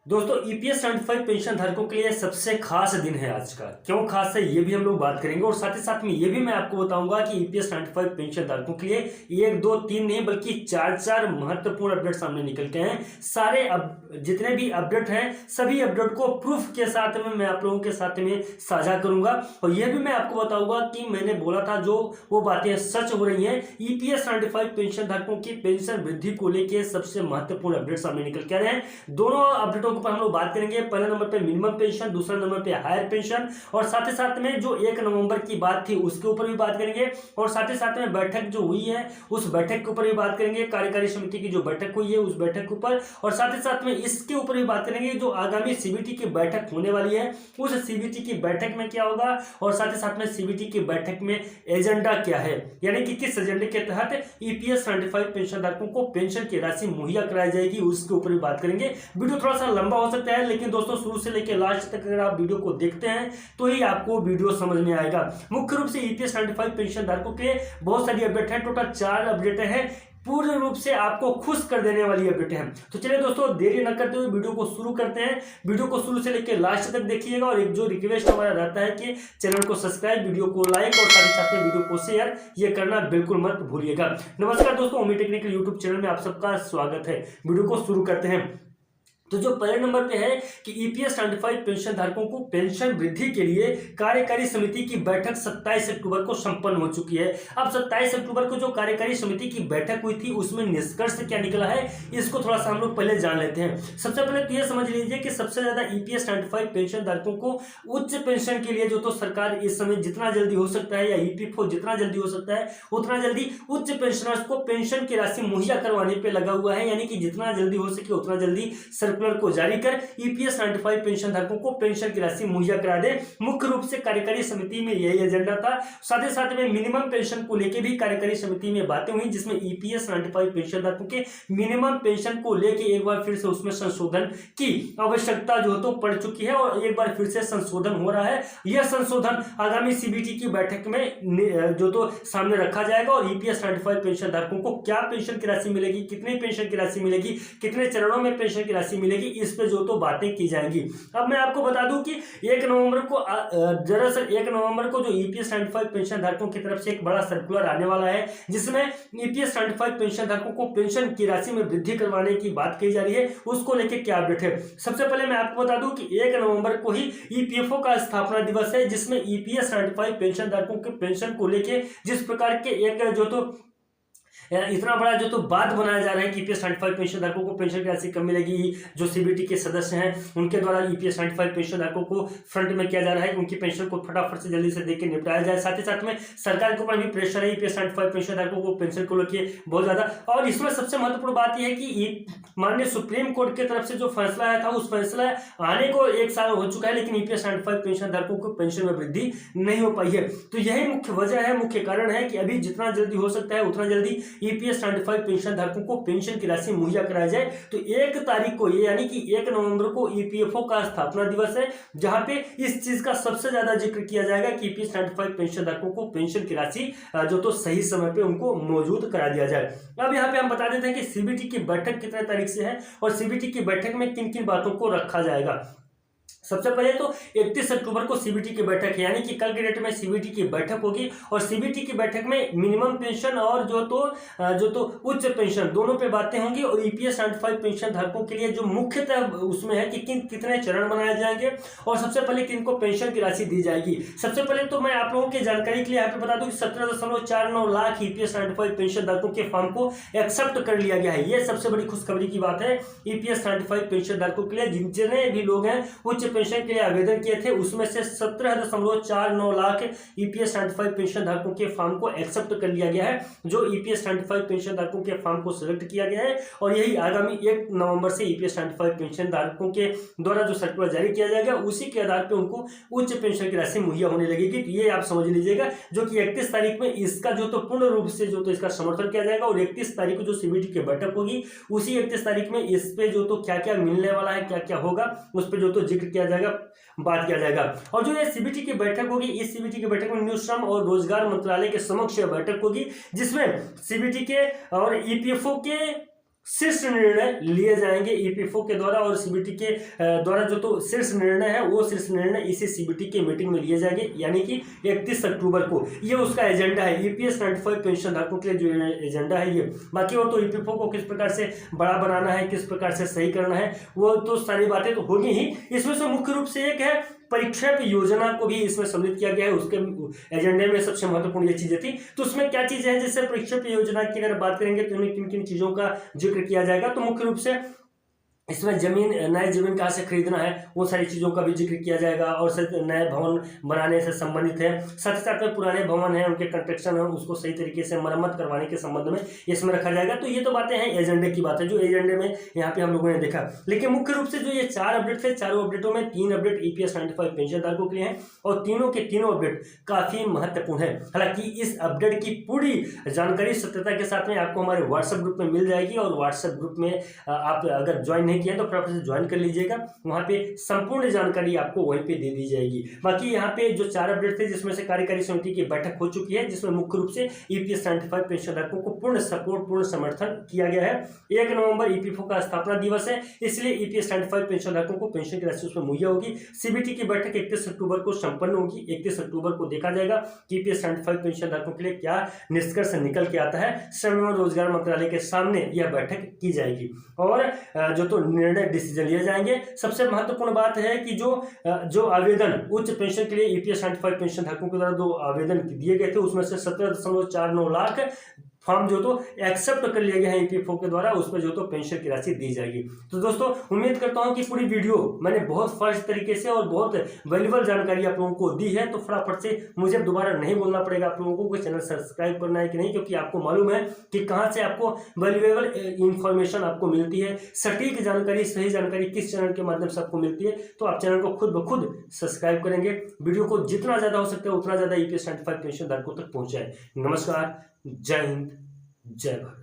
दोस्तों EPS 75 pension धारकों के लिए सबसे खास दिन है आज का। क्यों खास है ये भी हम लोग बात करेंगे और साथ ही साथ में ये भी मैं आपको बताऊंगा कि ईपीएस 75 पेंशन धारकों के लिए एक दो तीन नहीं बल्कि चार महत्वपूर्ण अपडेट सामने निकल के हैं। सारे जितने भी अपडेट हैं सभी अपडेट को प्रूफ के साथ में मैं आप लोगों के साथ में साझा करूंगा और यह भी मैं आपको बताऊंगा कि मैंने बोला था जो वो बातें सच हो रही हैं। ईपीएस 75 पेंशन धारकों की पेंशन वृद्धि को लेकर सबसे महत्वपूर्ण अपडेट सामने निकल के आ रहे हैं। दोनों अपडेटों पर हम लोग बात करेंगे। पहले नंबर पे मिनिमम पेंशन, दूसरा नंबर पे हायर पेंशन और साथ ही साथ में जो 1 नवंबर की बात थी उसके ऊपर भी बात करेंगे और साथ ही साथ में बैठक जो हुई है उस बैठक के ऊपर भी बात करेंगे। कार्यकारी समिति की जो बैठक हुई है उस बैठक के ऊपर और साथ ही साथ में इसके ऊपर भी बात करेंगे जो आगामी सीबीटी की बैठक होने वाली है उस सीबीटी की बैठक में क्या होगा और साथ ही साथ में सीबीटी की बैठक में एजेंडा क्या है, यानी कि किस एजेंडे के तहत ईपीएस 75 पेंशन धारकों को पेंशन की राशि मुहैया कराई जाएगी उसके ऊपर भी बात करेंगे। वीडियो थोड़ा सा लंबा हो सकता है लेकिन दोस्तों शुरू से लेकर लास्ट तक अगर आप वीडियो को देखते हैं तो ही आपको वीडियो समझ में आएगा। मुख्य रूप से ईपीएस 75 पेंशन धारकों के बहुत सारी अपडेट है, टोटल 4 अपडेट है, पूर्ण रूप से आपको खुश कर देने वाली अपडेट है। तो चलिए दोस्तों देरी न करते हुए वीडियो को शुरू करते हैं। वीडियो को शुरू से लेकर लास्ट तक देखिएगा और एक जो रिक्वेस्ट हमारा रहता है कि चैनल को सब्सक्राइब, वीडियो को लाइक और साथ ही साथ में वीडियो को शेयर ये करना बिल्कुल मत भूलिएगा। नमस्कार दोस्तों, ओमी टेक्निकल यूट्यूब चैनल में आप सबका स्वागत है। वीडियो को शुरू करते हैं। तो जो पहले नंबर पे है कि ईपीएस 75 पेंशन धारकों को पेंशन वृद्धि के लिए कार्यकारी समिति की बैठक 27 अक्टूबर को संपन्न हो चुकी है। अब 27 अक्टूबर को जो कार्यकारी समिति की बैठक हुई थी उसमें निष्कर्ष क्या निकला है इसको थोड़ा सा हम लोग पहले जान लेते हैं। सबसे पहले तो यह समझ लीजिए कि सबसे ज्यादा ईपीएस 75 पेंशन धारकों को उच्च पेंशन के लिए जो तो सरकार इस समय जितना जल्दी हो सकता है या ईपीएफओ जितना जल्दी हो सकता है उतना जल्दी उच्च पेंशनर्स को पेंशन की राशि मुहैया करवाने पर लगा हुआ है, यानी कि जितना जल्दी हो सके उतना जल्दी को जारी कर ईपीएस 95 पेंशन धारकों को पेंशन की राशि मुहैया करा दे। मुख्य रूप से कार्यकारी समिति में यही एजेंडा था। साथ ही साथ में मिनिमम पेंशन को लेकर भी कार्यकारी समिति में बातें हुई जिसमें ईपीएस 95 पेंशन धारकों के मिनिमम पेंशन को लेकर एक बार फिर से उसमें संशोधन की आवश्यकता जो तो पड़ चुकी है और एक बार फिर से संशोधन हो रहा है। यह संशोधन आगामी सीबीटी की बैठक में जो तो सामने रखा जाएगा और ईपीएस 95 पेंशन धारकों को क्या पेंशन की राशि मिलेगी, कितनी पेंशन की राशि मिलेगी, कितने चरणों में पेंशन की राशि मिलेगी, इस पे जो तो बातें की जाएंगी। अब मैं आपको बता दूं कि 1 नवंबर को दरअसल 1 नवंबर को जो ईपीएस 75 पेंशन धारकों की तरफ से एक बड़ा सर्कुलर आने वाला है जिसमें ईपीएस 75 पेंशन धारकों को पेंशन की राशि में वृद्धि करवाने की बात की जा रही है। उसको लेकर क्या अपडेट है, सबसे पहले मैं आपको बता दूं कि 1 नवंबर को ही ईपीएफओ का स्थापना दिवस है जिसमें ईपीएस 75 पेंशन धारकों के पेंशन को लेकर जिस प्रकार के एक जो तो इतना बड़ा जो तो बात बनाया जा रहा है कि ईपीएस 75 पेंशन धारकों को पेंशन की राशि कम मिलेगी। जो सीबीटी के सदस्य हैं उनके द्वारा ईपीएस 75 पेंशन धारकों को फ्रंट में किया जा रहा है कि उनकी पेंशन को फटाफट से जल्दी से देकर निपटाया जाए। साथ ही साथ में सरकार के ऊपर भी प्रेशर है ईपीएस 75 पेंशन धारकों को पेंशन को लेकर बहुत ज्यादा। और इसमें सबसे महत्वपूर्ण बात यह है कि माननीय सुप्रीम कोर्ट की तरफ से जो फैसला आया था उस फैसला आने को 1 साल हो चुका है लेकिन ईपीएस 75 पेंशन धारकों को पेंशन में वृद्धि नहीं हो पाई है। तो यही मुख्य वजह है, मुख्य कारण है कि अभी जितना जल्दी हो सकता है उतना जल्दी ईपीएस 75 पेंशन धारकों को पेंशन की राशि मुहैया कराई जाए। तो 1 तारीख को ये यानी कि 1 नवंबर को ईपीएफओ का स्थापना दिवस है जहां पे इस चीज का सबसे ज्यादा जिक्र किया जाएगा कि ईपीएस 75 पेंशन धारकों को पेंशन की राशि जो तो सही समय पे उनको मौजूद करा दिया जाए। अब यहाँ पे हम बता देते हैं कि सीबीटी की बैठक कितने तारीख से है और सीबीटी की बैठक में किन किन बातों को रखा जाएगा। सबसे पहले तो 31 अक्टूबर को सीबीटी की बैठक है, यानी कि कल के डेट में सीबीटी की बैठक होगी और सीबीटी की बैठक में मिनिमम पेंशन और जो तो उच्च पेंशन दोनों पे बातें होंगी और ईपीएस 75 पेंशन धारकों के लिए जो मुख्यतः उसमें है कि कितने चरण बनाए जाएंगे और सबसे पहले किनको पेंशन की राशि दी जाएगी। सबसे पहले तो मैं आप लोगों की जानकारी के लिए यहाँ पे बता दूं कि 17.49 लाख ईपीएस 75 पेंशन धारकों के फॉर्म को एक्सेप्ट कर लिया गया है। यह सबसे बड़ी खुशखबरी की बात है ईपीएस 75 पेंशन धारकों के लिए। जितने भी लोग हैं उच्च पेंशन के लिए आवेदन किए थे उसमें से 17.49 लाख ईपीएस 75 पेंशन धारकों के फॉर्म को एक्सेप्ट कर लिया गया है। जो ईपीएस 75 पेंशन धारकों के फॉर्म को सिलेक्ट किया गया है और यही आगामी 1 नवंबर से ईपीएस 75 पेंशन धारकों के द्वारा जो सर्कुलर जारी किया जाएगा उसी के आधार पर उनको उच्च पेंशन की राशि मुहैया होने लगेगी। तो ये आप समझ लीजिएगा जो कि 31 तारीख में इसका जो तो पूर्ण रूप से जो तो इसका समर्थन किया जाएगा और 31 तारीख को जो सीबीटी की बैठक होगी उसी 31 तारीख में इस पे जो तो क्या क्या मिलने वाला है, क्या क्या होगा उस पर जो तो जिक्र किया जाएगा, बात किया जाएगा। और जो ये सीबीटी की बैठक होगी इस सीबीटी की बैठक में न्यू श्रम और रोजगार मंत्रालय के समक्ष बैठक होगी जिसमें सीबीटी के और ईपीएफओ के शीर्ष निर्णय लिए जाएंगे ईपीएफओ के द्वारा और सीबीटी के द्वारा। जो तो शीर्ष निर्णय है वो शीर्ष निर्णय इसी सीबीटी के मीटिंग में लिए जाएंगे, यानी कि 31 अक्टूबर को। ये उसका एजेंडा है, ईपीएस 95 पेंशन धारकों के लिए जो एजेंडा है ये। बाकी और तो ईपीएफओ को किस प्रकार से बड़ा बनाना है, किस प्रकार से सही करना है, वो तो सारी बातें तो होगी ही। इसमें से मुख्य रूप से एक है परीक्षेप योजना को भी इसमें सम्मिलित किया गया है, उसके एजेंडे में सबसे महत्वपूर्ण ये चीजें थी। तो उसमें क्या चीजें हैं, जैसे परीक्षेप योजना की अगर बात करेंगे तो इनमें किन किन चीजों का जिक्र किया जाएगा। तो मुख्य रूप से इसमें जमीन, नए जमीन कहाँ से खरीदना है वो सारी चीज़ों का भी जिक्र किया जाएगा, और नए भवन बनाने से संबंधित है। साथ ही साथ में पुराने भवन हैं उनके कंस्ट्रक्शन है उसको सही तरीके से मरम्मत करवाने के संबंध में इसमें रखा जाएगा। तो ये तो बातें हैं एजेंडे की बात है, जो एजेंडे में यहाँ पे हम लोगों ने देखा। लेकिन मुख्य रूप से जो ये 4 अपडेट थे, चारों अपडेटों में 3 अपडेट ईपीएस 95 पेंशन धारकों के लिए हैं, और तीनों के तीनों अपडेट काफी महत्वपूर्ण है। हालांकि इस अपडेट की पूरी जानकारी सत्यता के साथ में आपको हमारे व्हाट्सएप ग्रुप में मिल जाएगी, और व्हाट्सएप ग्रुप में आप अगर ज्वाइन नहीं किए तो फटाफट से ज्वाइन कर लीजिएगा, वहां पे संपूर्ण जानकारी आपको वहीं पे दे दी जाएगी। बाकी यहाँ पे जो 4 अपडेट थे, जिसमें से कार्यकारी समिति की बैठक हो चुकी है, जिसमें मुख्य रूप से ईपीएस 95 पेंशन धारकों को पूर्ण सपोर्ट, पूर्ण समर्थन किया गया है। 1 नवंबर ईपीएफओ का स्थापना दिवस है, इसलिए ईपीएस 95 पेंशन धारकों को पेंशन की राशि उसमें मुहैया होगी। सीबीटी की बैठक 31 अक्टूबर को संपन्न होगी। 31 अक्टूबर को देखा जाएगा कि ईपीएस 95 पेंशन धारकों के लिए क्या निष्कर्ष निकल के आता है। श्रम एवं रोजगार मंत्रालय के सामने यह बैठक की जाएगी, और जो तो निर्णय डिसीजन लिए जाएंगे। सबसे महत्वपूर्ण बात है कि जो आवेदन उच्च पेंशन के लिए ईपीएस 95 पेंशन धारकों के द्वारा 2 आवेदन दिए गए थे, उसमें से 17.49 लाख फॉर्म जो तो एक्सेप्ट कर लिया गया है ईपीएफओ के द्वारा, उसमें जो तो पेंशन की राशि दी जाएगी। तो दोस्तों उम्मीद करता हूं कि पूरी वीडियो मैंने बहुत फास्ट तरीके से और बहुत वैल्यूबल जानकारी आप लोगों को दी है। तो फटाफट से मुझे दोबारा नहीं बोलना पड़ेगा आप लोगों को चैनल सब्सक्राइब करना है कि नहीं, क्योंकि आपको मालूम है कि कहाँ से आपको वैल्यूएबल इंफॉर्मेशन आपको मिलती है, सटीक जानकारी, सही जानकारी किस चैनल के माध्यम से आपको मिलती है। तो आप चैनल को खुद ब खुद सब्सक्राइब करेंगे, वीडियो को जितना ज्यादा हो सकता है उतना ज्यादा ईपीएस 95 पेंशन धारकों तक पहुंचाए। नमस्कार, जय हिंद, जय भारत।